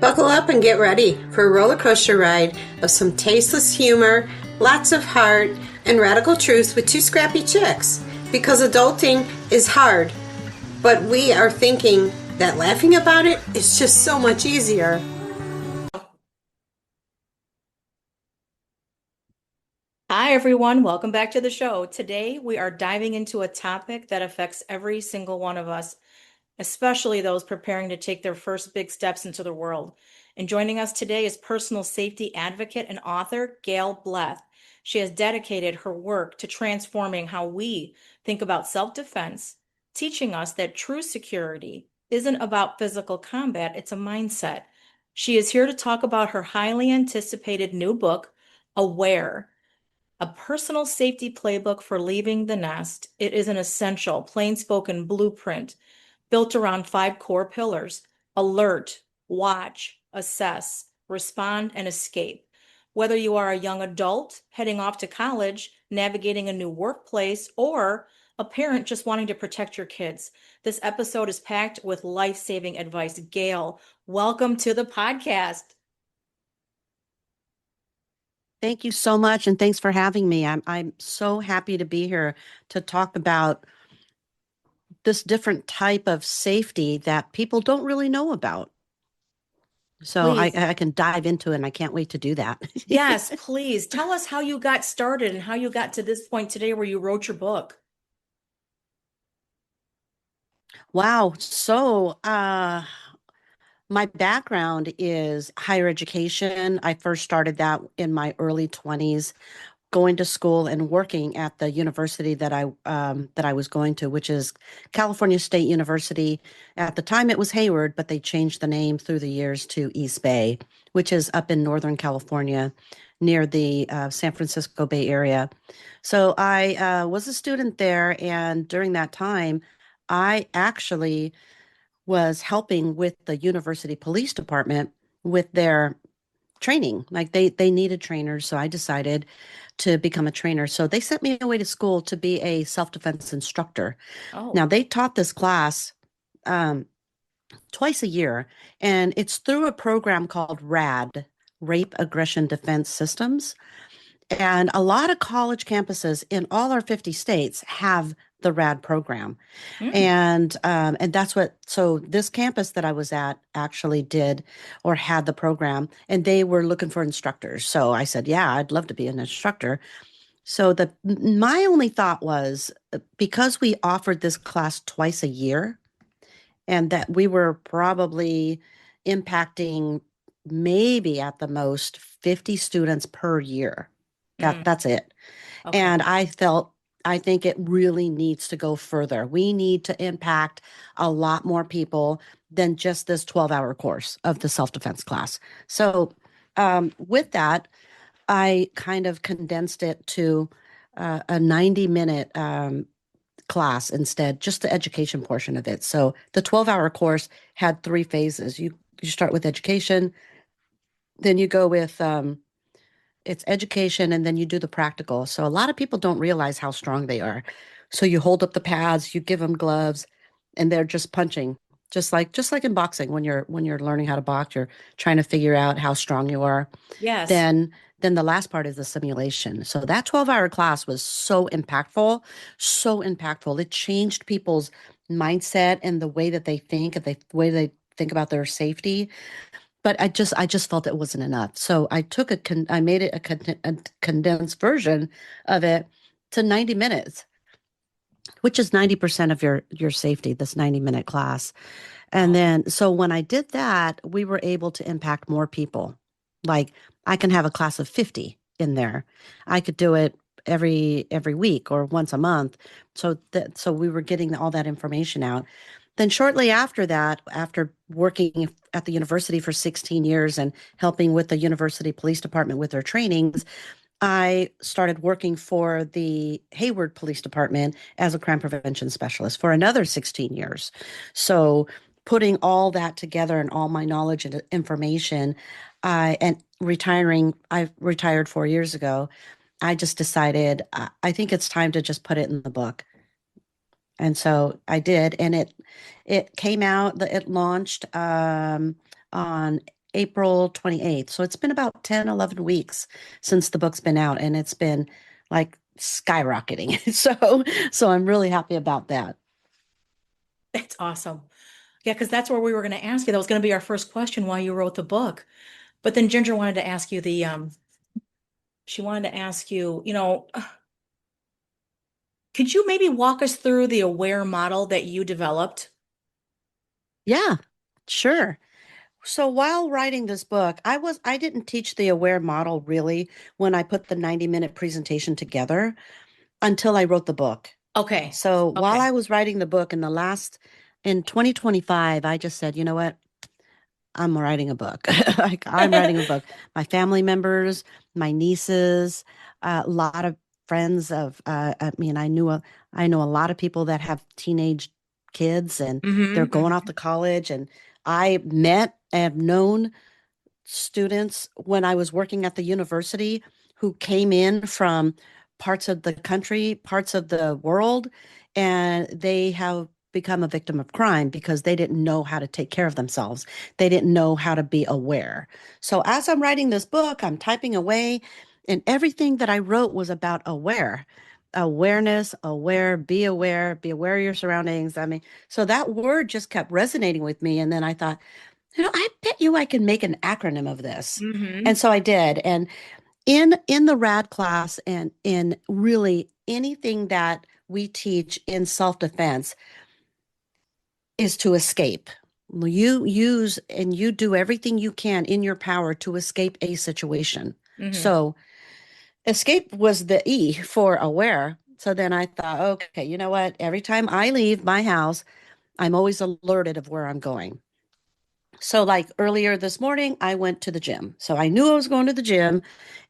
Buckle up and get ready for a roller coaster ride of some tasteless humor, lots of heart, and radical truth with two scrappy chicks. Because adulting is hard, but we are thinking that laughing about it is just so much easier. Hi, everyone. Welcome back to the show. Today, we are diving into a topic that affects every single one of us, especially those preparing to take their first big steps into the world. And joining us today is personal safety advocate and author Gale Bleth. She has dedicated her work to transforming how we think about self-defense, teaching us that true security isn't about physical combat, it's a mindset. She is here to talk about her highly anticipated new book, A.W.A.R.E, a personal safety playbook for leaving the nest. It is an essential, plain spoken blueprint built around five core pillars: alert, watch, assess, respond, and escape. Whether you are a young adult heading off to college, navigating a new workplace, or a parent just wanting to protect your kids, this episode is packed with life saving advice. Gail, welcome to the podcast. Thank you so much, and thanks for having me. I'm so happy to be here to talk about this different type of safety that people don't really know about. So I, Please. I can dive into it, and I can't wait to do that. Yes, please tell us how you got started and how you got to this point today where you wrote your book. Wow. My background is higher education. I first started that in my early 20s, going to school and working at the university that I was going to, which is California State University. At the time, it was Hayward, but they changed the name through the years to East Bay, which is up in Northern California, near the San Francisco Bay Area. So I was a student there, and during that time, I actually was helping with the university police department with their training. Like they needed trainers, so I decided to become a trainer. So they sent me away to school to be a self-defense instructor. Now Oh. they taught this class um, twice a year, and it's through a program called RAD, Rape Aggression Defense Systems. And a lot of college campuses in all our 50 states have the RAD program. Mm. And that's what, so this campus that I was at actually did or had the program, and they were looking for instructors. So I said, yeah, I'd love to be an instructor. So my only thought was, because we offered this class twice a year, and that we were probably impacting maybe at the most 50 students per year. Mm. That's it. Okay. And I think it really needs to go further. We need to impact a lot more people than just this 12-hour course of the self-defense class. So, with that, I kind of condensed it to a 90-minute class instead, just the education portion of it. So the 12-hour course had three phases. You start with education, then you go with it's education, and then you do the practical. So a lot of people don't realize how strong they are. So you hold up the pads, you give them gloves, and they're just punching. Just like in boxing, when you're learning how to box, you're trying to figure out how strong you are. Yes. Then the last part is the simulation. So that 12-hour class was so impactful, so impactful. It changed people's mindset and the way that they think and the way they think about their safety. But I just felt it wasn't enough. So I made it a condensed version of it to 90 minutes, which is 90% of your safety, this 90-minute class. And Wow. then, so when I did that, we were able to impact more people. Like, I can have a class of 50 in there. I could do it every week or once a month. So we were getting all that information out. Then shortly after that, after working at the university for 16 years and helping with the university police department with their trainings, I started working for the Hayward Police Department as a crime prevention specialist for another 16 years. So, putting all that together and all my knowledge and information, I retired 4 years ago. I just decided I think it's time to just put it in the book. And so I did, and it came out, it launched on April 28th. So it's been about 10, 11 weeks since the book's been out, and it's been like skyrocketing. So I'm really happy about that. That's awesome. Yeah, because that's where we were going to ask you. That was going to be our first question why you wrote the book. But then Ginger wanted to ask you she wanted to ask you, could you maybe walk us through the AWARE model that you developed? Yeah, sure. So while writing this book, I didn't teach the aware model really when I put the 90-minute presentation together until I wrote the book. Okay. So while Okay. I was writing the book in 2025, I just said, you know what? I'm writing a book. Like I'm writing a book. My family members, my nieces, a lot of friends I mean, I know a lot of people that have teenage kids and they're going off Mm-hmm. to college. And I have known students when I was working at the university who came in from parts of the country, parts of the world, and they have become a victim of crime because they didn't know how to take care of themselves. They didn't know how to be aware. So as I'm writing this book, I'm typing away, and everything that I wrote was about aware. Awareness, be aware of your surroundings. I mean, so that word just kept resonating with me. And then I thought, I bet you I can make an acronym of this. And Mm-hmm. so I did. And in the RAD class and in really anything that we teach in self-defense is to escape. You use and you do everything you can in your power to escape a situation. Mm-hmm. So escape was the E for aware. So then I thought, okay, you know what? Every time I leave my house, I'm always alerted of where I'm going. So, like earlier this morning, I went to the gym. So I knew I was going to the gym.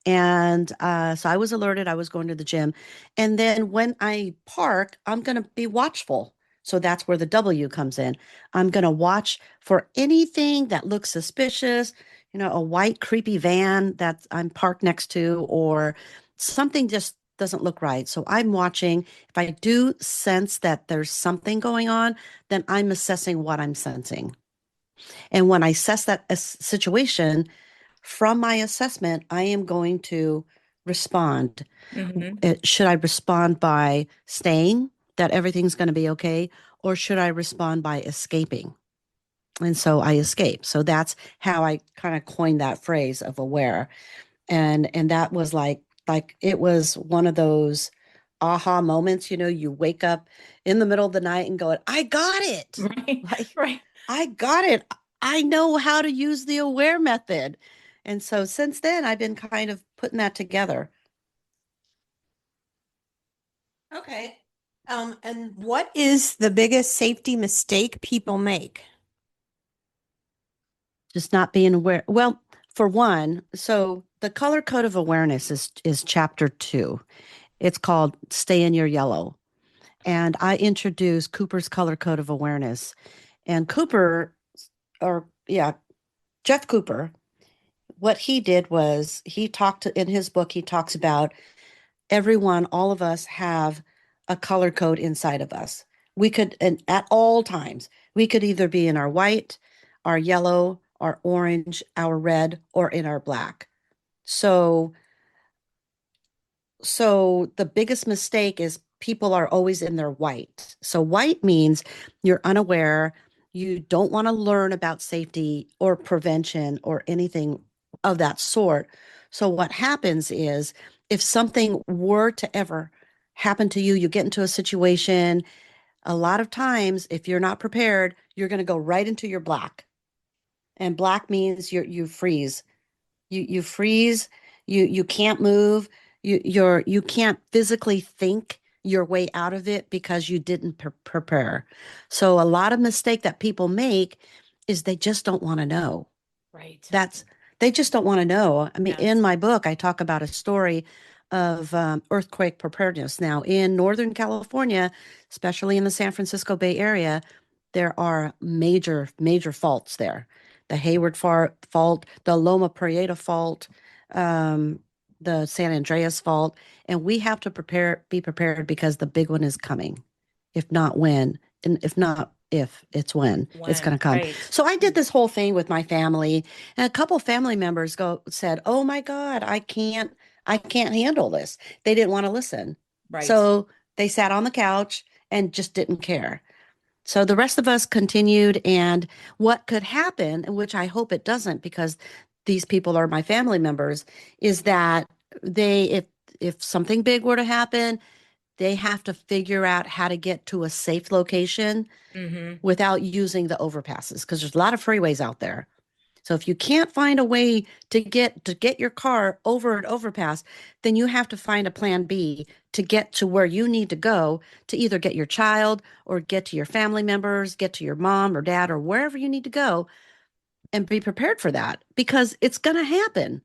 And so I was alerted I was going to the gym. And then when I park, I'm going to be watchful. So that's where the W comes in. I'm going to watch for anything that looks suspicious, a white, creepy van that I'm parked next to, or something just doesn't look right. So I'm watching. If I do sense that there's something going on, then I'm assessing what I'm sensing. And when I assess that situation, from my assessment, I am going to respond. Mm-hmm. Should I respond by staying, that everything's going to be okay, or should I respond by escaping? And so I escape. So that's how I kind of coined that phrase of aware. And that was like it was one of those aha moments, you wake up in the middle of the night and go, I got it. Right. Like Right. I got it. I know how to use the aware method. And so since then, I've been kind of putting that together. Okay. And what is the biggest safety mistake people make? Just not being aware. Well, for one, so the color code of awareness is chapter 2. It's called Stay in Your Yellow. And I introduced Cooper's color code of awareness. And Cooper, or yeah, Jeff Cooper, what he did was in his book, he talks about everyone, all of us have a color code inside of us. We could, and at all times, we could either be in our white, our yellow, our orange, our red, or in our black. So, so the biggest mistake is people are always in their white. So white means you're unaware, you don't want to learn about safety or prevention or anything of that sort. So what happens is if something were to ever happen to you, you get into a situation, a lot of times if you're not prepared, you're going to go right into your black. And black means you freeze. You freeze, you can't move, you can't physically think your way out of it because you didn't prepare. So a lot of mistake that people make is they just don't want to know. Right. That's they just don't want to know. I mean, in Yes. my book, I talk about a story of earthquake preparedness. Now, in Northern California, especially in the San Francisco Bay Area, there are major, major faults there. The Fault, the Loma Prieta Fault, um, the San Andreas Fault, and we have to be prepared because the big one is coming. If not when, and if not if, it's when it's going to When, come. right. So I did this whole thing with my family, and a couple family members said, "Oh my God, I can't handle this." They didn't want to listen. Right. So they sat on the couch and just didn't care. So the rest of us continued, and what could happen, and which I hope it doesn't, because these people are my family members, is that if something big were to happen, they have to figure out how to get to a safe location Mm-hmm. without using the overpasses, because there's a lot of freeways out there. So if you can't find a way to get your car over an overpass, then you have to find a plan B to get to where you need to go, to either get your child or get to your family members, get to your mom or dad or wherever you need to go, and be prepared for that, because it's going to happen.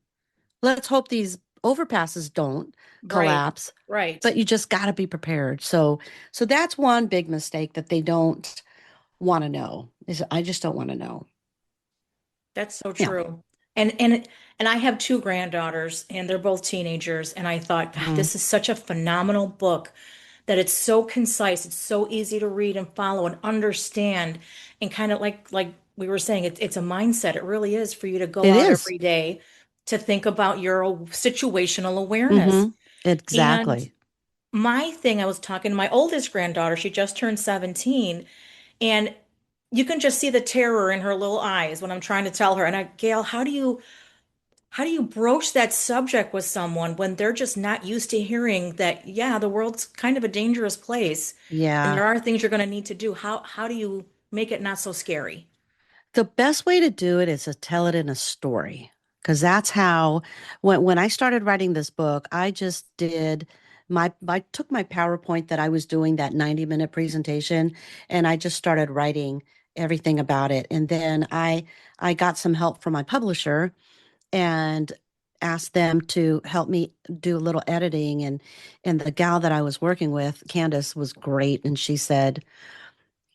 Let's hope these overpasses don't Right. collapse, Right. but you just got to be prepared. So that's one big mistake that they don't want to know, is I just don't want to know. That's so Yeah. true. And I have two granddaughters and they're both teenagers and I thought, God, Mhm. this is such a phenomenal book that it's so concise, it's so easy to read and follow and understand and kind of like we were saying it's a mindset. It really is for you to go It out is. every day to think about your situational awareness. Mm-hmm. And Exactly. my thing, I was talking to my oldest granddaughter, she just turned 17. And you can just see the terror in her little eyes when I'm trying to tell her. And Gail, how do you broach that subject with someone when they're just not used to hearing that, yeah, the world's kind of a dangerous place and Yeah. there are things you're going to need to do. How do you make it not so scary? The best way to do it is to tell it in a story. Because that's how, when I started writing this book, I just did I took my PowerPoint that I was doing, that 90-minute presentation, and I just started writing everything about it. And then I got some help from my publisher and asked them to help me do a little editing, and the gal that I was working with, Candace, was great, and she said,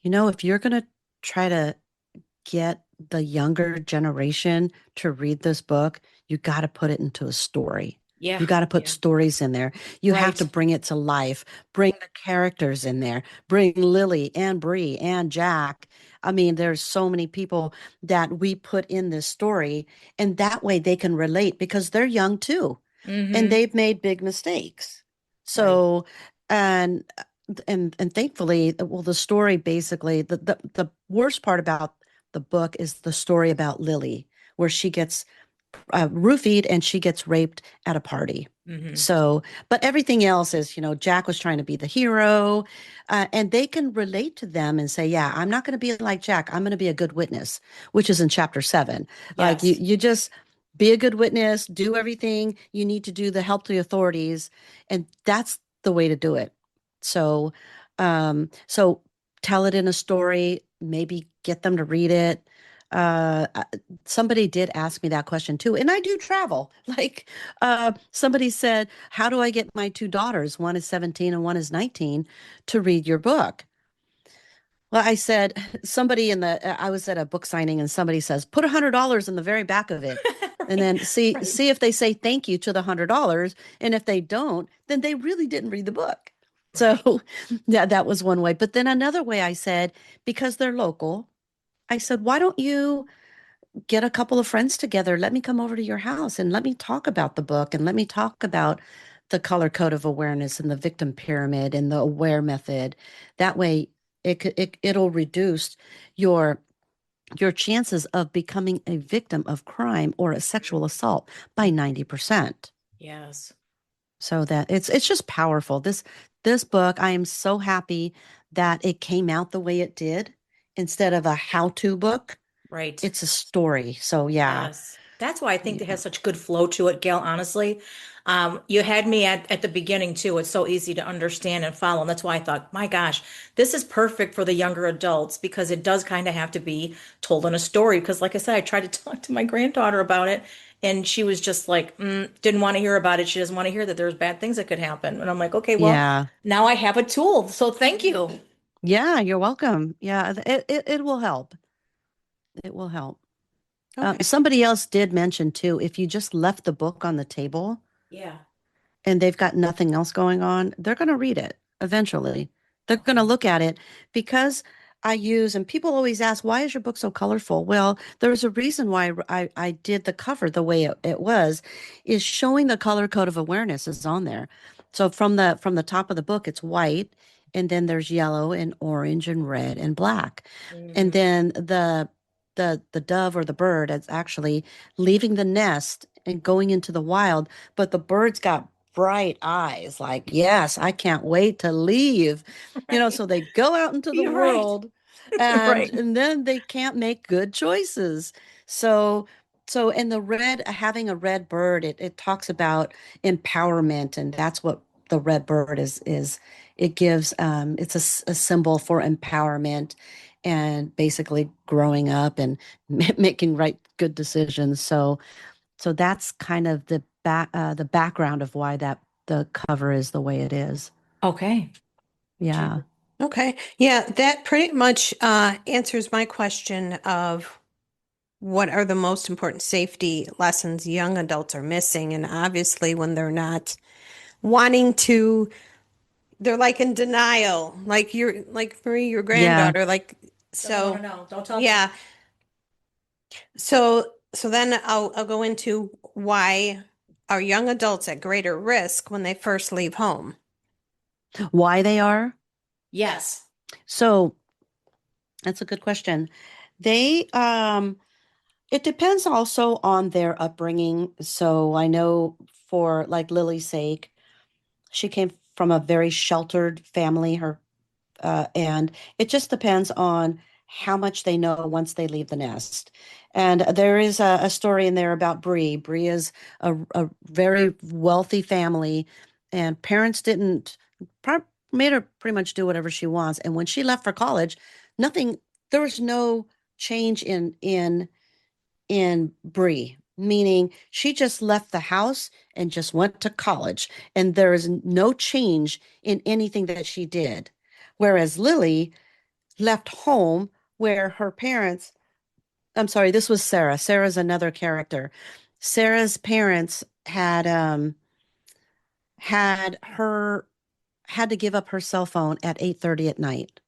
if you're going to try to get the younger generation to read this book, you got to put it into a story. Yeah. You got to put Yeah. stories in there. You have to Right. bring it to life, bring the characters in there, bring Lily and Bree and Jack. I mean, there's so many people that we put in this story, and that way they can relate because they're young too, and Mm-hmm. they've made big mistakes. Right. So, and and thankfully, well, the story basically, the worst part about the book is the story about Lily, where she gets roofied and she gets raped at a party. Mm-hmm. So, but everything else is, Jack was trying to be the hero, and they can relate to them and say, "Yeah, I'm not going to be like Jack. I'm going to be a good witness," which is in chapter 7. Like you, Yes. you just be a good witness, do everything you need to do to help the authorities, and that's the way to do it. So, so tell it in a story, maybe get them to read it. Uh, Somebody did ask me that question too, and I do travel. Like, somebody said, how do I get my two daughters, one is 17 and one is 19, to read your book? Well, I said, I was at a book signing and somebody says, put $100 in the very back of it, and Right. then see Right. see if they say thank you to the $100, and if they don't, then they really didn't read the book. Right. So yeah, that was one way. But then another way, I said, because they're local, I said, why don't you get a couple of friends together? Let me come over to your house and let me talk about the book, and let me talk about the color code of awareness and the victim pyramid and the aware method. That way it'll reduce your your chances of becoming a victim of crime or a sexual assault by Mhm. 90%. Yes. So that it's just powerful. This book, I am so happy that it came out the way it did. Instead of a how-to book, Right. it's a story. So yeah. Yes. That's why I think it Yeah. has such good flow to it, Gail, honestly. You had me at the beginning too. It's so easy to understand and follow. And that's why I thought, my gosh, this is perfect for the younger adults because it does kind of have to be told in a story. Because like I said, I tried to talk to my granddaughter about it and she was just like, didn't want to hear about it. She doesn't want to hear that there's bad things that could happen. And I'm like, okay, well, Yeah. now I have a tool. So thank you. Yeah, you're welcome. Yeah, it will help. It will help. Okay. Somebody else did mention too, if you just left the book on the table Yeah. and they've got nothing else going on, they're going to read it eventually. They're going to Okay. look at it because I use, and people always ask, why is your book so colorful? Well, there's a reason why I did the cover the way it was, is showing the color code of awareness is on there. So from the top of the book, it's white, and then there's yellow and orange and red and black. And Mhm. then the dove or the bird is actually leaving the nest and going into the wild, but the bird's got bright eyes, like, yes, I can't wait to leave. Right. So they go out into the You're right. world and Right. and then they can't make good choices. So and the red, having a red bird, it talks about empowerment, and that's what the red bird is. It gives it's a symbol for empowerment and basically growing up and making right good decisions. So that's kind of the background of why that the cover is the way it is. Okay. Yeah. Okay. Yeah, that pretty much answers my question of what are the most important safety lessons young adults are missing. And obviously, when they're not wanting to, they're like in denial, like Marie, your Yeah. granddaughter, like, Doesn't want to so know. Don't tell me. yeah. So then I'll go into why are young adults at greater risk when they first leave home? Why they are? Yes. So that's a good question. They It depends also on their upbringing. So I know, for like Lily's sake, she came from a very sheltered family. And it just depends on how much they know once they leave the nest. And there is a story in there about Bree. Bree is a very wealthy family, and parents didn't pro- made her pretty much do whatever she wants. And when she left for college, nothing. There was no change in Bree, meaning she just left the house and just went to college, and there is no change in anything that she did. Whereas Lily left home where her parents, I'm sorry, this was Sarah. Sarah's another character. Sarah's parents had her had to give up her cell phone at 8:30 at night.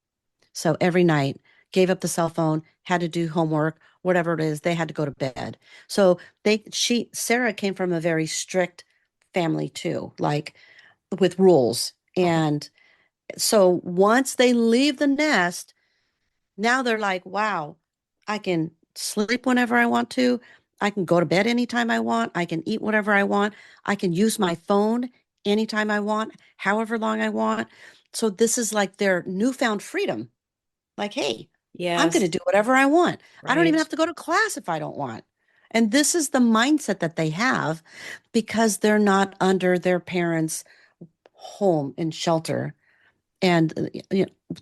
So every night, gave up the cell phone, had to do homework, whatever it is, they had to go to bed. So Sarah came from a very strict family too, like with rules. Okay. And so once they leave the nest, now they're like, wow, I can sleep whenever I want to. I can go to bed anytime I want. I can eat whatever I want. I can use my phone anytime I want, however long I want. So this is like their newfound freedom. Like, hey, I'm going to Yes. do whatever I want. I don't even Right. have to go to class if I don't want. And this is the mindset that they have because they're not under their parents' home and shelter. And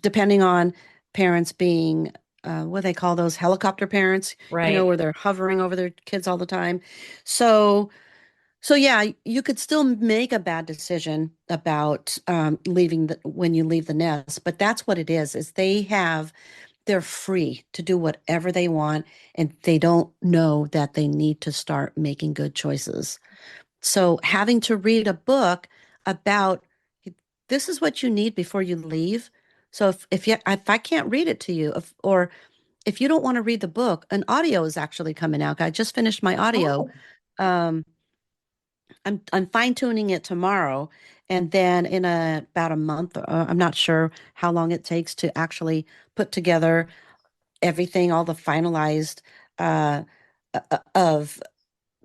depending on parents being what they call those helicopter parents, Right. where they're hovering over their kids all the time. So, so yeah, you could still make a bad decision about leaving when you leave the nest, but that's what it is they're free to do whatever they want, and they don't know that they need to start making good choices. So having to read a book about this is what you need before you leave. So if I can't read it to you, or if you don't want to read the book, an audio is actually coming out. I just finished my audio. Oh. Um, I'm fine tuning it tomorrow, and then in about a month, I'm not sure how long it takes to actually put together everything, all the finalized uh, of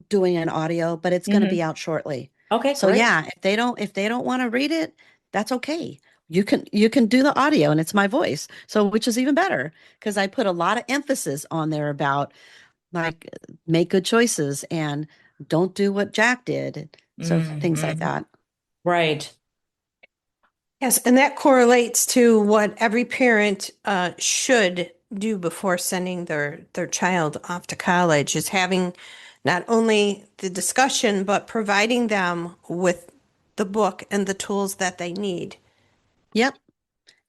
doing an audio, but it's going to Hmm. be out shortly. Okay, So great. yeah, if they don't want to read it, that's okay. You can do the audio, and it's my voice. So which is even better because I put a lot of emphasis on there about like make good choices and don't do what Jack did. So things like Hmm. that. Right. Yes, and that correlates to what every parent should do before sending their child off to college is having not only the discussion, but providing them with the book and the tools that they need. Yep.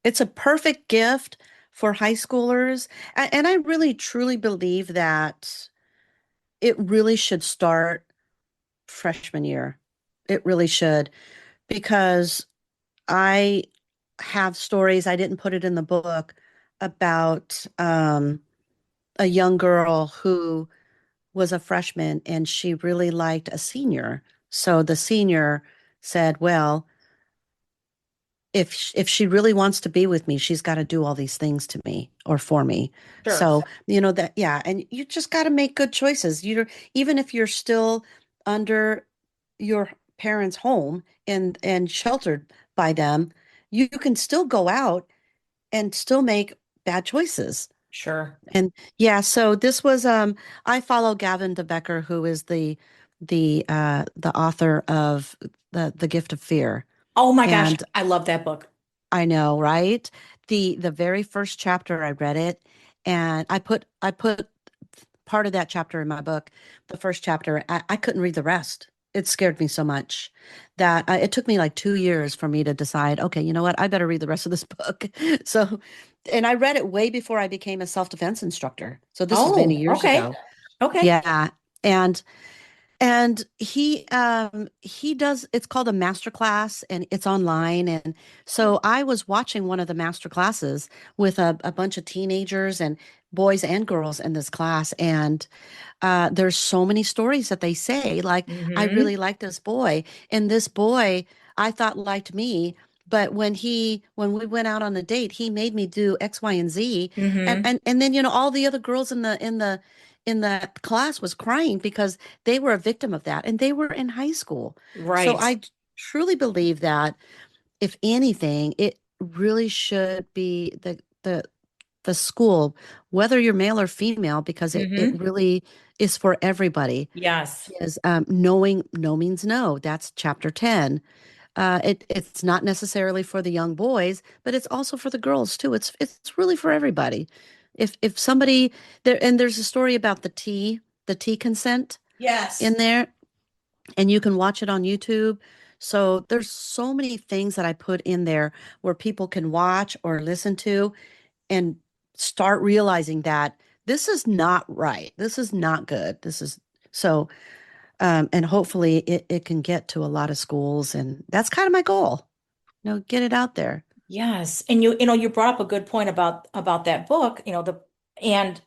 It's a perfect gift for high schoolers. And I really truly believe that it really should start freshman year. It really should, because I have stories. I didn't put it in the book about a young girl who was a freshman and she really liked a senior. So the senior said, "Well, if she really wants to be with me, she's got to do all these things to me or for me." Sure. So, that, yeah, and you just got to make good choices. Even if you're still under your parents' home and sheltered by them, you can still go out and still make bad choices. Sure. And yeah, so this was I follow Gavin de Becker, who is the author of the Gift of Fear. Oh my gosh, And I love that book. I know, right? The very first chapter I read it, and I put part of that chapter in my book, the first chapter. I couldn't read the rest. It scared me so much that it took me like 2 years for me to decide, okay, you know what? I better read the rest of this book. So, and I read it way before I became a self-defense instructor. So this is many Oh, years okay. ago. Okay. Yeah. And he does, it's called a master class and it's online. And so I was watching one of the master classes with a bunch of teenagers and boys and girls in this class. And there's so many stories that they say, like, I Mm-hmm. really like this boy, and this boy I thought liked me, but when we went out on a date, he made me do X, Y, and Z, and Mm-hmm. then all the other girls in the class was crying because they were a victim of that, and they were in high school. So Right. I truly believe that if anything, it really should be the school, whether you're male or female, because it Mm-hmm. really is for everybody. Yes. Is knowing no means no. That's chapter 10. It's not necessarily for the young boys, but it's also for the girls too. It's really for everybody. If somebody there, and there's a story about the tea consent in Yes. there, and you can watch it on YouTube. So there's so many things that I put in there where people can watch or listen to and start realizing that this is not right. This is not good. This is so, and hopefully it can get to a lot of schools. And that's kind of my goal, get it out there. Yes. And you brought up a good point about that book, and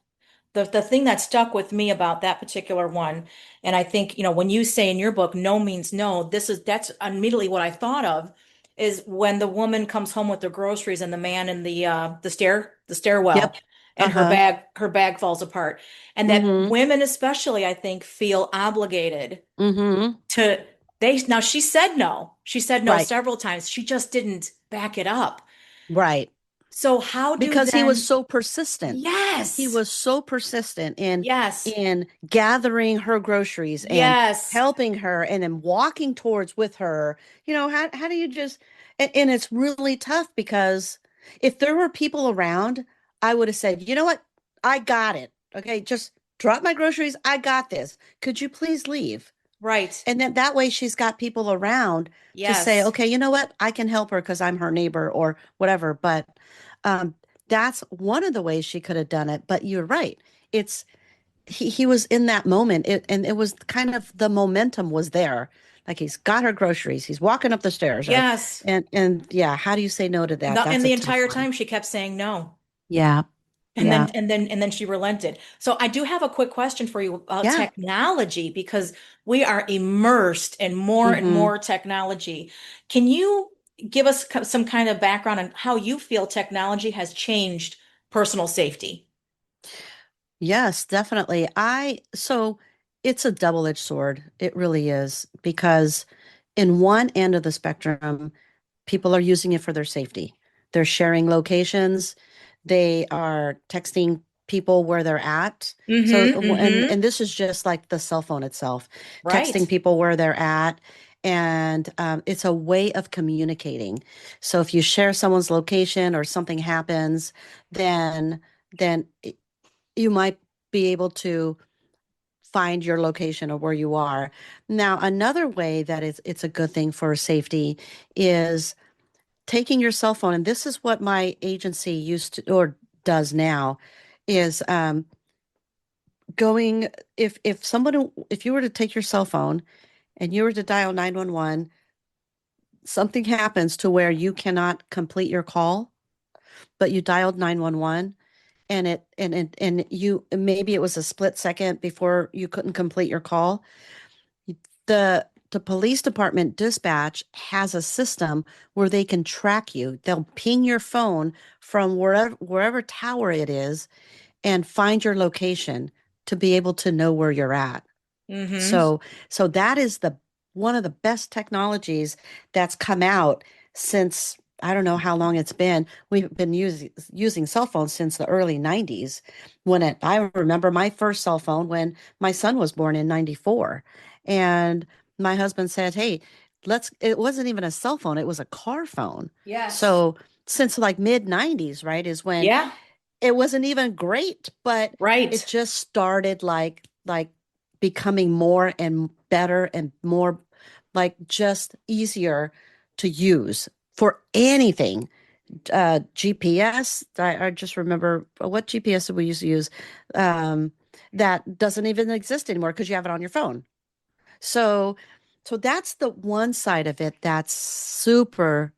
the thing that stuck with me about that particular one, and I think, when you say in your book, no means no, that's immediately what I thought of is when the woman comes home with the groceries and the man in the stairwell, Yep. and her Uh-huh. bag falls apart. And that Mm-hmm. women especially, I think, feel obligated Mm-hmm. to they now she said no. She said no Right. several times. She just didn't back it up. Right. So how do Because he was then so persistent. He yes. was so persistent in Yes. in gathering her groceries and Yes. helping her and then walking towards with her. How do you just and it's really tough because if there were people around, I would have said, "You know what? I got it. Okay, just drop my groceries. I got this. Could you please leave?" Right. And then that way she's got people around to say, Yes. okay, you know what? I can help her because I'm her neighbor or whatever. But um, that's one of the ways she could have done it. But you're right. It's he was in that moment, and it was kind of the momentum was there. Like he's got her groceries, he's walking up the stairs, or Yes. and yeah, how do you say no to that? And That's a the tough entire one. time she kept saying no. Yeah, And then yeah, she relented. So I do have a quick question for you about yeah. technology because we are immersed in more and Hmm. more technology. Can you give us some kind of background on how you feel technology has changed personal safety? Yes, definitely. So it's a double-edged sword. It really is because in one end of the spectrum, people are using it for their safety. They're sharing locations. They are texting people where they're at. So, Mm-hmm. Mm-hmm. and this is just like the cell phone itself, texting Right. people where they're at. And it's a way of communicating. So if you share someone's location or something happens, then you might be able to find your location or where you are. Now, another way that it's a good thing for safety is taking your cell phone, and this is what my agency used to or does now, is going if you were to take your cell phone and you were to dial 911, something happens to where you cannot complete your call. but you dialed 911 and you maybe it was a split second before you couldn't complete your call. The police department dispatch has a system where they can track you. They'll ping your phone from wherever tower it is and find your location to be able to know where you're at. Mm-hmm. So so that is the one of the best technologies that's come out since I don't know how long it's been. We've been using cell phones since the early 90s I remember my first cell phone when my son was born in 94. And my husband said, "Hey, let's it wasn't even a cell phone, it was a car phone." Yes. So since like mid 90s, right, is when Yeah. it wasn't even great, but it Right. just started like becoming more and better and more like just easier to use for anything. GPS, I just remember what GPS did we used to use? Um, that doesn't even exist anymore because you have it on your phone. So, so that's the one side of it that's super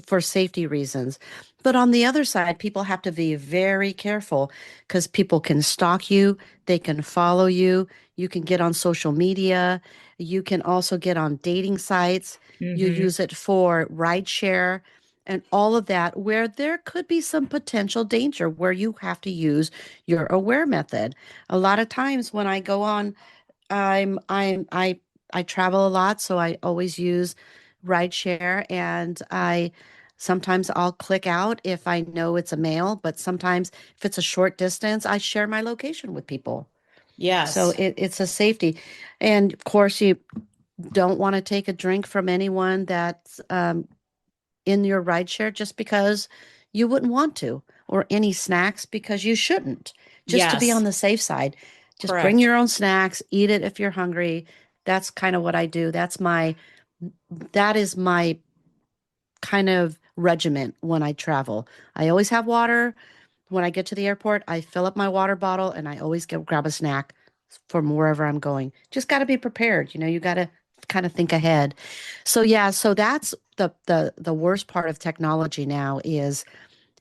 for safety reasons. But on the other side, people have to be very careful because people can stalk you, they can follow you, you can get on social media, you can also get on dating sites, you Mm-hmm. use it for rideshare and all of that, where there could be some potential danger where you have to use your aware method. A lot of times when I go on I travel a lot, so I always use rideshare, and I sometimes I'll click out if I know it's a male, but sometimes if it's a short distance, I share my location with people. So Yes. it's a safety. And of course, you don't want to take a drink from anyone that's in your rideshare just because you wouldn't want to, or any snacks because you shouldn't, just to be on Yes. the safe side. Just bring Correct. your own snacks, eat it if you're hungry. That's kind of what I do. That is my kind of regiment when I travel. I always have water. When I get to the airport, I fill up my water bottle and I always grab a snack from wherever I'm going. Just got to be prepared. You got to kind of think ahead. So yeah, so that's the worst part of technology now is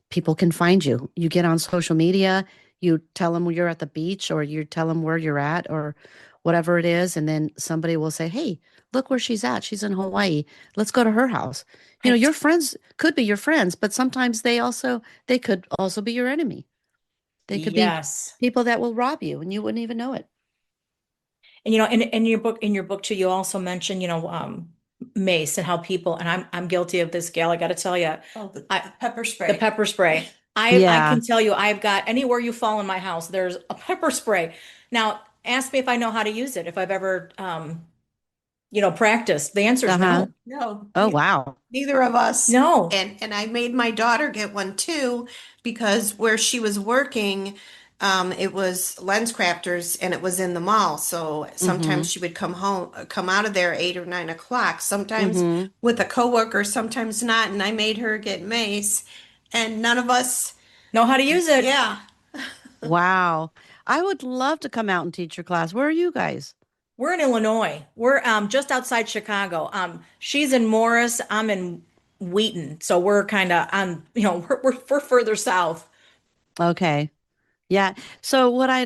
people can find you. You get on social media, you tell them you're at the beach or you tell them where you're at or whatever it is, and then somebody will say, "Hey, look where she's at. She's in Hawaii. Let's go to her house." I Your friends could be your friends, but sometimes they could also be your enemy. They could be yes. people that will rob you and you wouldn't even know it. And in your book too, you also mentioned, mace and how people, and I'm guilty of this, Gail. I got to tell you, Oh, the I pepper the spray. pepper spray. I Yeah. can tell you, I've got anywhere you fall in my house, there's a pepper spray. Now, ask me if I know how to use it, if I've ever, practiced. The answer is Uh-huh. no, No, Oh, wow. neither of us. no. And I made my daughter get one too because where she was working, it was Lens Crafters and it was in the mall. So Mm-hmm. sometimes she would come out of there 8 or 9 o'clock, sometimes Mm-hmm. with a coworker, sometimes not. And I made her get mace, and none of us, Know how to use it. yeah. Wow. I would love to come out and teach your class. Where are you guys? We're in Illinois. We're just outside Chicago. She's in Morris. I'm in Wheaton. So we're kind of we're further south. Okay. Yeah. So what I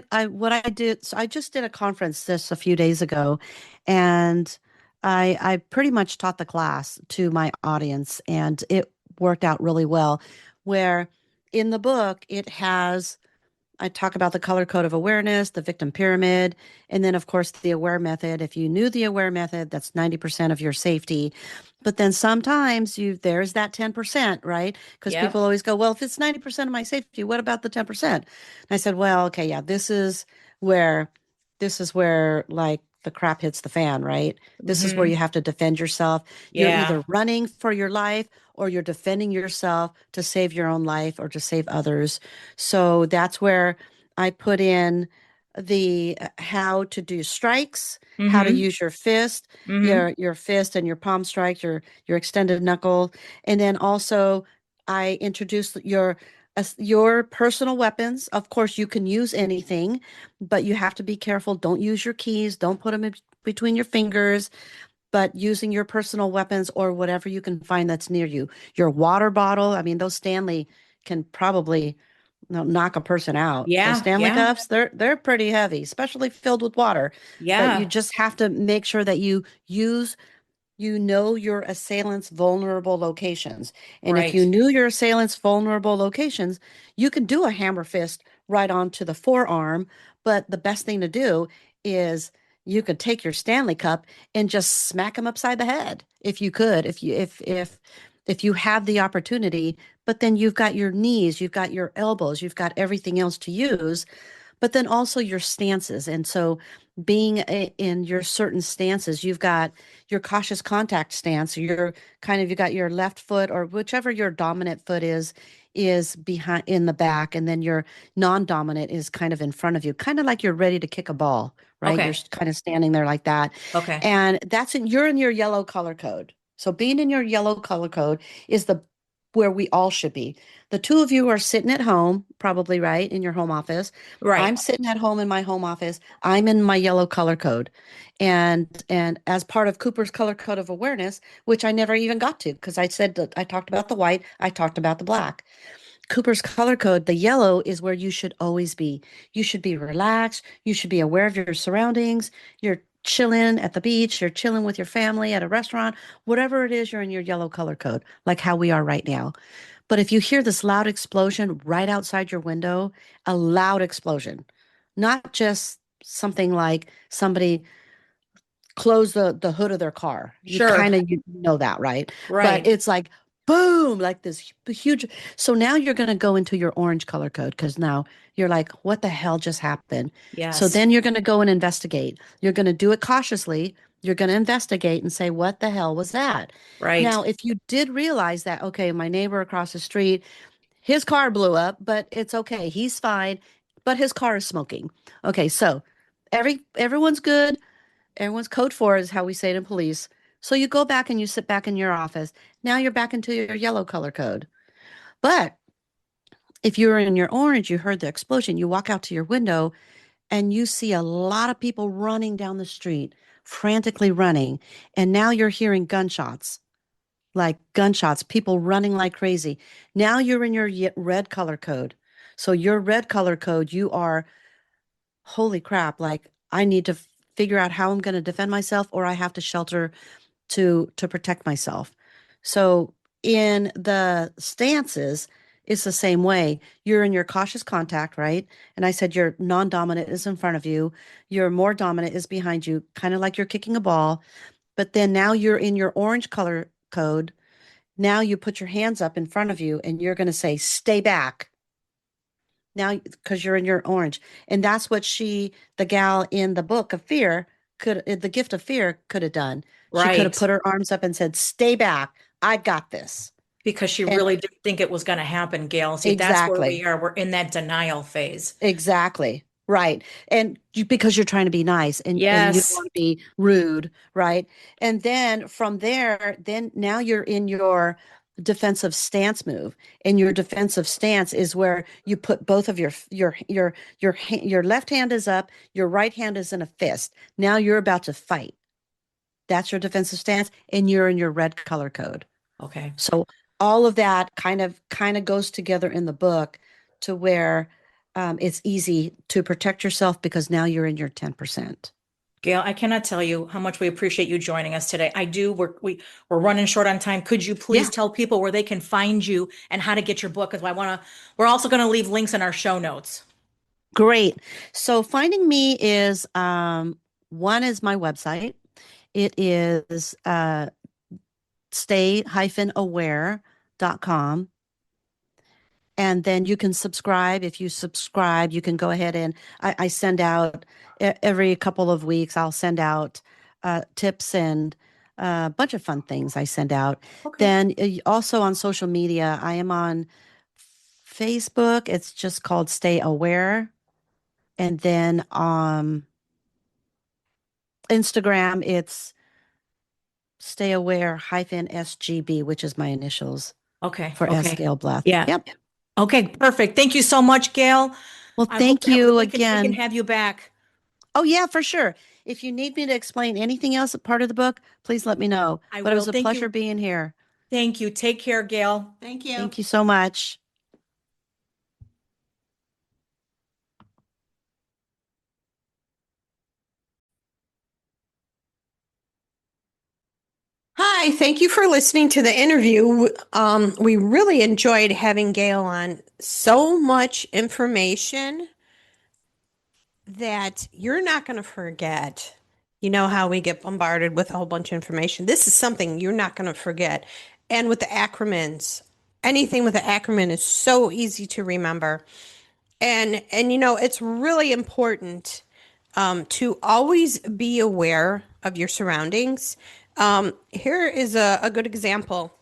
did, so I just did a conference just a few days ago, and I pretty much taught the class to my audience, and it worked out really well. Where in the book I talk about the color code of awareness, the victim pyramid, and then, of course, the aware method. If you knew the aware method, that's 90% of your safety. But then sometimes there's that 10%, right? Because people Yep. always go, well, if it's 90% of my safety, what about the 10%? And I said, well, okay, yeah, where, this is where like the crap hits the fan, right? This is where Hmm. you have to defend yourself. You're Yeah. either running for your life or you're defending yourself to save your own life or to save others. So that's where I put in the how to do strikes, how to Hmm. use your fist, Hmm. your fist and your palm strike, your extended knuckle, and then also I introduced your personal weapons. Of course, you can use anything, but you have to be careful. Don't use your keys. Don't put them in between your fingers. but using your personal weapons or whatever you can find that's near you. Your water bottle, I mean, those Stanley can probably knock a person out. Those Yeah, Stanley yeah, cups, they're pretty heavy, especially filled with water. But you yeah. just have to make sure that you know your assailant's vulnerable locations. And if you Right. knew your assailant's vulnerable locations, you can do a hammer fist right onto the forearm. But the best thing to do is you could take your Stanley Cup and just smack him upside the head if you could, if you have the opportunity. But then you've got your knees, you've got your elbows, you've got everything else to use, but then also your stances. And so, in your certain stances, you've got your cautious contact stance. You got your left foot or whichever your dominant foot is behind in the back, and then your non-dominant is kind of in front of you, kind of like you're ready to kick a ball, right? You're Okay. kind of standing there like that. Okay. And you're in your yellow color code. So being in your yellow color code is the where we all should be. The two of you are sitting at home, probably right, in your home office. Right. I'm sitting at home in my home office. I'm in my yellow color code. And as part of Cooper's color code of awareness, which I never even got to because I said that I talked about the white, I talked about the black. Cooper's color code, the yellow is where you should always be. You should be relaxed. You should be aware of your surroundings. You're chilling at the beach. You're chilling with your family at a restaurant. Whatever it is, you're in your yellow color code, like how we are right now. But if you hear this loud explosion right outside your window, a loud explosion, not just something like somebody close the hood of their car. You Sure. kind of you know that, right? But Right. it's like boom, like this huge. So now you're going to go into your orange color code because now you're like, what the hell just happened? So Yes. then you're going to go and investigate. You're going to do it cautiously. You're going to investigate and say, what the hell was that? Right. Now, if you did realize that, okay, my neighbor across the street, his car blew up, but it's okay. He's fine, but his car is smoking. Okay, so everyone's good. Everyone's code four is how we say it in police. So you go back and you sit back in your office. Now you're back into your yellow color code. But if you're in your orange, you heard the explosion, you walk out to your window and you see a lot of people running down the street, frantically running. And now you're hearing gunshots, like gunshots, people running like crazy. Now you're in your red color code. So your red color code, you are, holy crap, like I need to figure out how I'm going to defend myself or I have to shelter to protect myself. So in the stances, it's the same way. You're in your cautious contact, right? And I said your non-dominant is in front of you. Your more dominant is behind you, kind of like you're kicking a ball. But then now you're in your orange color code. Now you put your hands up in front of you and you're going to say, stay back. Now, because you're in your orange. And that's what the gal in the book of fear, the gift of fear could have done. She could have Right. put her arms up and said, stay back. I got this. Because she And really didn't think it was going to happen, Gail. See, that's where exactly. we are. We're in that denial phase. Exactly. Right. And because you're trying to be nice and you don't Yes. want to be rude, right? And then from there, then now you're in your defensive stance move. And your defensive stance is where you put both of your left hand is up, your right hand is in a fist. Now you're about to fight. That's your defensive stance and you're in your red color code. Okay. So all of that kind of goes together in the book to where it's easy to protect yourself because now you're in your 10%. Gail, I cannot tell you how much we appreciate you joining us today. I do. We're running short on time. Could you please Yeah, tell people where they can find you and how to get your book? Because we're also going to leave links in our show notes. great. So finding me is one is my website. It is stay-aware.com. And then you can subscribe. If you subscribe, you can go ahead and I send out every couple of weeks, I'll send out tips and a bunch of fun things I send out. Okay. Then also on social media, I am on Facebook. It's just called Stay Aware. And then Instagram, it's Stay Aware hyphen SGB, which is my initials Okay. for S. Okay. Gale Bleth. Yeah. Yep. Okay. Perfect. Thank you so much, Gail. Well, I hope thank that you we can again. have you back. Oh, yeah, for sure. If you need me to explain anything else, a part of the book, please let me know. I But it will. was a Thank pleasure you. being here. Thank you. Take care, Gail. Thank you. Thank you so much. Hi, thank you for listening to the interview. We really enjoyed having Gail on. So much information that you're not going to forget. You know how we get bombarded with a whole bunch of information. This is something you're not going to forget. And with the acronyms, anything with the acronym is so easy to remember. And it's really important to always be aware of your surroundings. Here is a good example.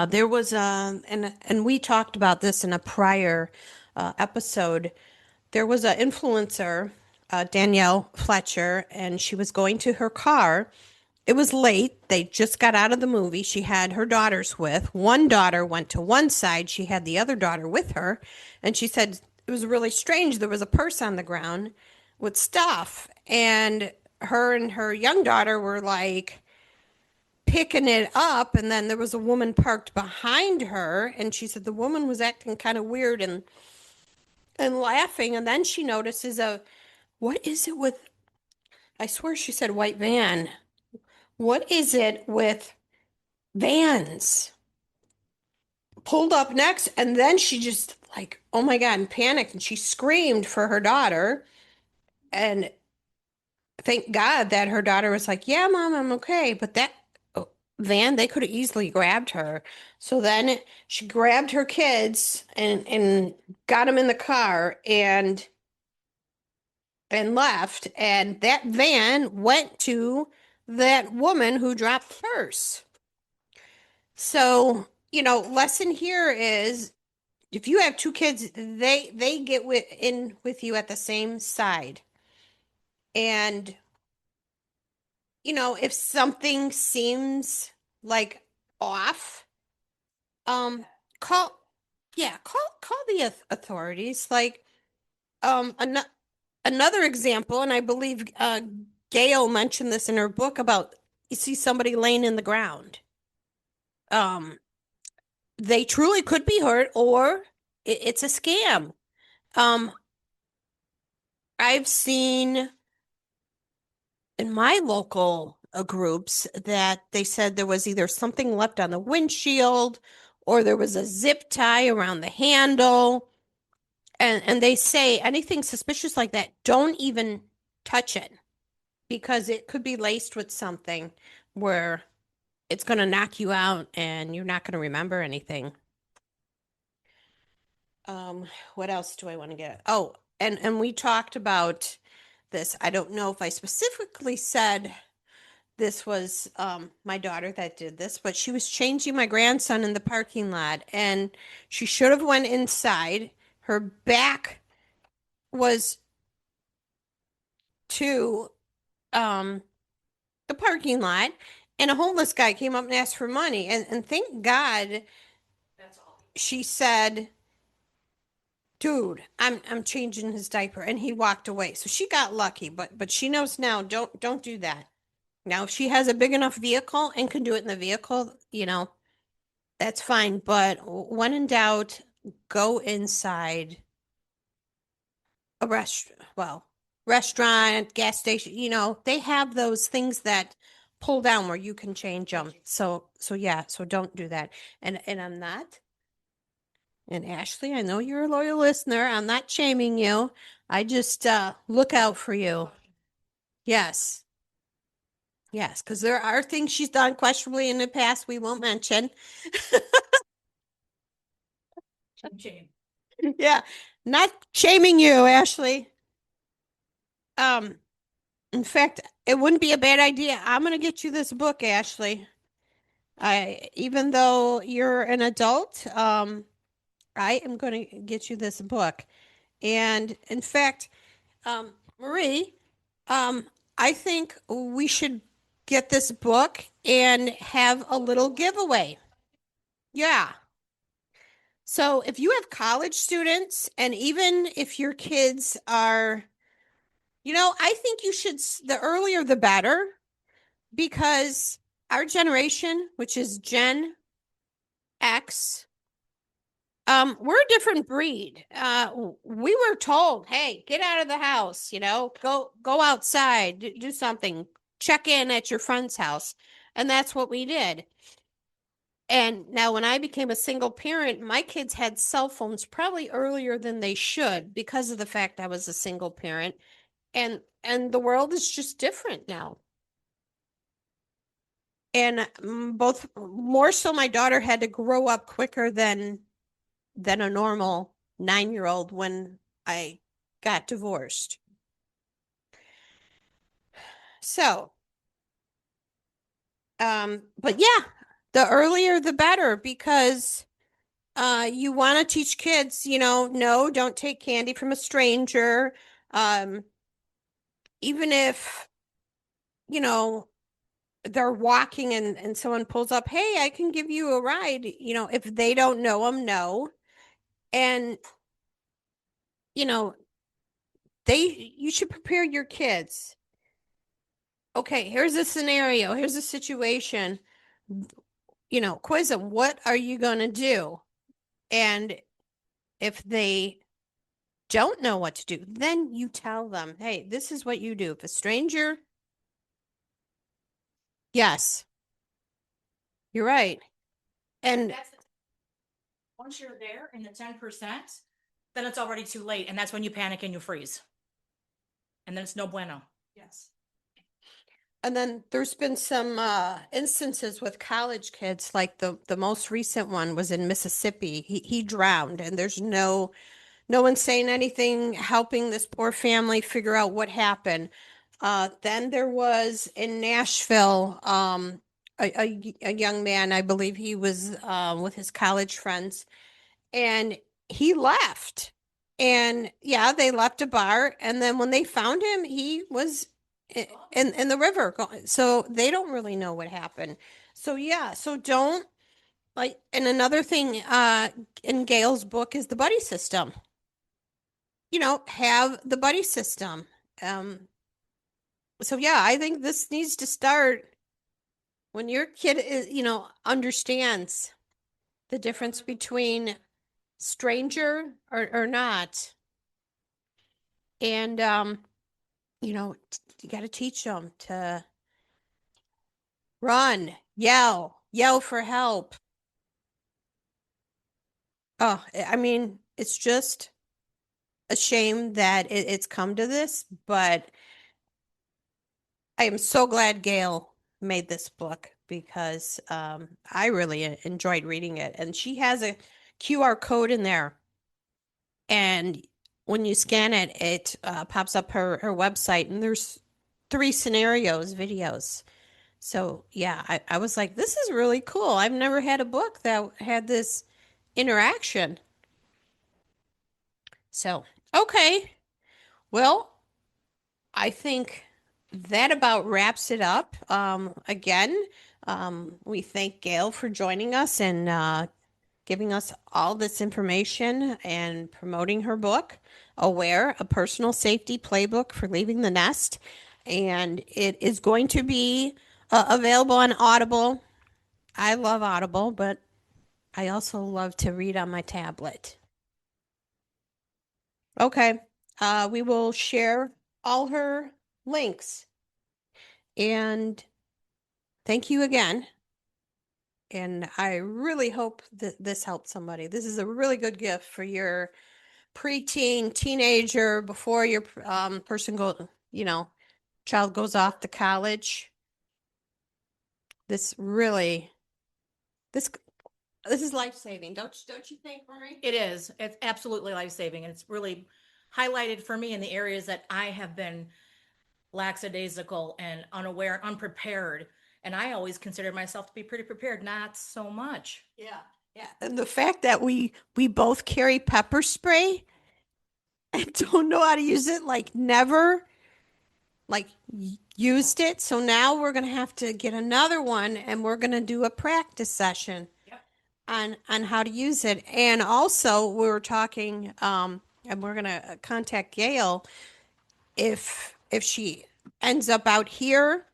There was and we talked about this in a prior episode. There was an influencer, Danielle Fletcher, and she was going to her car. It was late. They just got out of the movie. She had her daughters with. One daughter went to one side. She had the other daughter with her. And she said it was really strange. There was a purse on the ground with stuff. And her young daughter were like picking it up. And then there was a woman parked behind her. And she said the woman was acting kind of weird and laughing. And then she notices what is it with, I swear she said white van. What is it with vans? Pulled up next, and then she just like, oh my God, and panicked, and she screamed for her daughter. And thank God that her daughter was like, yeah, mom, I'm okay. But that van, they could have easily grabbed her. So then she grabbed her kids and got them in the car and left. And that van went to that woman who dropped the purse. So, lesson here is if you have two kids, they get in with you at the same side. And if something seems like off, um call yeah, call the authorities. Like another example, and I believe Gail mentioned this in her book about you see somebody laying in the ground. Um they truly could be hurt or it's a scam. Um I've seen in my local groups that they said there was either something left on the windshield or there was a zip tie around the handle. And they say anything suspicious like that, don't even touch it because it could be laced with something where it's going to knock you out and you're not going to remember anything. What else do I want to get? Oh, and we talked about this. I don't know if I specifically said this was my daughter that did this, but she was changing my grandson in the parking lot, and she should have went inside. Her back was to um, the parking lot, and a homeless guy came up and asked for money. And thank God she said, "Dude, I'm changing his diaper," and he walked away. So she got lucky, but she knows now. Don't do that. Now, if she has a big enough vehicle and can do it in the vehicle, that's fine. But when in doubt, go inside a restaurant, gas station. They have those things that pull down where you can change them. So yeah, so don't do that. And I'm not. And Ashley, I know you're a loyal listener. I'm not shaming you. I just look out for you. Yes. Yes, because there are things she's done questionably in the past we won't mention. Shame. Yeah, not shaming you, Ashley. Um, in fact, it wouldn't be a bad idea. I'm gonna get you this book, Ashley. Even though you're an adult, I am gonna get you this book. And in fact, Marie, um, I think we should get this book and have a little giveaway. Yeah. So if you have college students, and even if your kids are I think you should, the earlier the better, because our generation, which is Gen X, we're a different breed. We were told, hey, get out of the house, go outside, do something, check in at your friend's house. And that's what we did. And now when I became a single parent, my kids had cell phones probably earlier than they should because of the fact I was a single parent. And the world is just different now. And both more so my daughter had to grow up quicker than a normal 9-year-old when I got divorced. So, but yeah, the earlier the better, because you want to teach kids, no, don't take candy from a stranger. Um, Even if, you know, they're walking and someone pulls up, hey, I can give you a ride. If they don't know them, no. And, you know, you should prepare your kids. Okay, here's a scenario, here's a situation. Quiz them, what are you going to do? And if they don't know what to do, then you tell them, hey, this is what you do. If a stranger, yes, you're right. And Once you're there in the 10%, then it's already too late. And that's when you panic and you freeze. And then it's no bueno. Yes. And then there's been some instances with college kids, like the most recent one was in Mississippi. He drowned, and there's no one saying anything, helping this poor family figure out what happened. Then there was in Nashville, a young man, I believe he was with his college friends, and he left. And yeah, they left a bar, and then when they found him, he was in the river. So they don't really know what happened. So yeah, so don't like. And another thing, in Gail's book is the buddy system. Have the buddy system. Um, so yeah, I think this needs to start when your kid is, understands the difference between stranger or not. And you got to teach them to run, yell for help. Oh, I mean, it's just a shame that it's come to this, but I am so glad Gail made this book because I really enjoyed reading it. And she has a QR code in there. And when you scan it, it pops up her website, and there's 3 scenarios, videos. So yeah, I was like, this is really cool. I've never had a book that had this interaction. So, okay. Well, I think that about wraps it up. Again, we thank Gail for joining us and giving us all this information and promoting her book, A.W.A.R.E, a personal safety playbook for leaving the nest. And it is going to be available on Audible. I love Audible, but I also love to read on my tablet. Okay. We will share all her links. And thank you again. And I really hope that this helped somebody. This is a really good gift for your preteen, teenager, before your child goes off to college. This really, this this is life saving. Don't you think, Marie? It is. It's absolutely life-saving. And it's really highlighted for me in the areas that I have been lackadaisical and unaware, unprepared. And I always considered myself to be pretty prepared. Not so much. Yeah, yeah. And the fact that we both carry pepper spray and don't know how to use it, like never like used it. So now we're gonna have to get another one, and we're gonna do a practice session. Yep. On how to use it. And also we were talking, and we're gonna contact Gail if she ends up out here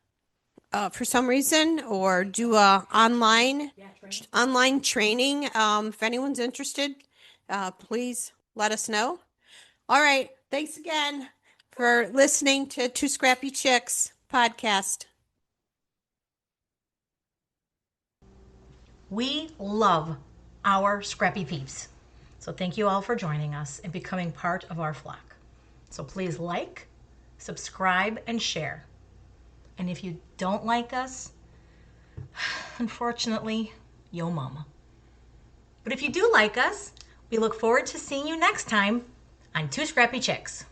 for some reason, or do a online training. If anyone's interested, please let us know. All right. Thanks again for listening to Two Scrappy Chicks podcast. We love our Scrappy Peeps. So thank you all for joining us and becoming part of our flock. So please like, subscribe, and share. And if you don't like us, unfortunately, yo mama. But if you do like us, we look forward to seeing you next time on Two Scrappy Chicks.